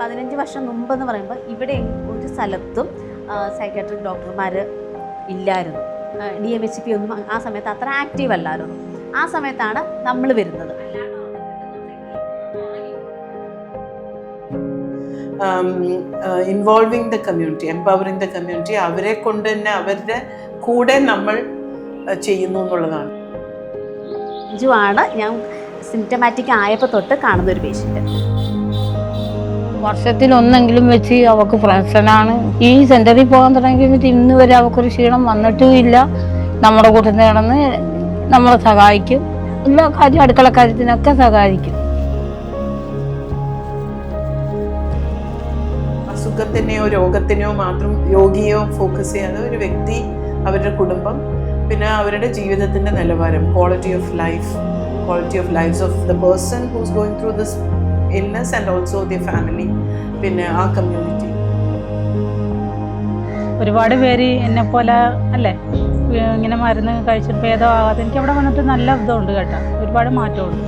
പറഞ്ഞില്ല 15 വർഷം മുമ്പെന്ന് പറയുമ്പോൾ ഇവിടെ ഒരു സ്ഥലത്തും സൈക്കാട്രിക് ഡോക്ടർമാർ ഇല്ലായിരുന്നു. DMHP ഒന്നും ആ സമയത്ത് അത്ര ആക്റ്റീവ് അല്ലായിരുന്നു. ആ സമയത്താണ് നമ്മൾ വരുന്നത്. Involving the community, empowering the community, അവരെ കൊണ്ട് തന്നെ അവരുടെ കൂടെ നമ്മൾ ചെയ്യുന്നു എന്നുള്ളതാണ്. ആണ് ഞാൻ സിംറ്റമാറ്റിക് ആയപ്പോൾ തൊട്ട് കാണുന്ന ഒരു പേഷ്യൻ്റ്. വർഷത്തിലൊന്നെങ്കിലും വെച്ച് അവൾക്ക് പ്രശ്നമാണ്. ഈ സെന്ററിൽ പോകാൻ തുടങ്ങിയിട്ട് ഇന്ന് വരെ അവൾക്കൊരു ക്ഷീണം വന്നിട്ടും ഇല്ല. നമ്മുടെ കൂട്ടത്തിൽ നടന്ന് നമ്മളെ സഹായിക്കും, എല്ലാ കാര്യം അടുക്കള കാര്യത്തിനൊക്കെ സഹായിക്കും. അസുഖത്തിനെയോ രോഗത്തിനെയോ മാത്രം രോഗിയോ ഫോക്കസ് ചെയ്യാതെ ഒരു വ്യക്തി, അവരുടെ കുടുംബം, പിന്നെ അവരുടെ ജീവിതത്തിൻ്റെ നിലവാരം, quality of lifes of the person who's going through this illness and also the family, പിന്നെ ആ കമ്മ്യൂണിറ്റി. ഒരുപാട് പേര് എന്നെപ്പോലെ അല്ലേ ഇങ്ങനെ മരുന്ന് കഴിച്ചിട്ട് ഭേദമാകാതെ എനിക്ക് അവിടെ വന്നിട്ട് നല്ല ഇതുണ്ട് കേട്ടോ, ഒരുപാട് മാറ്റമുണ്ട്.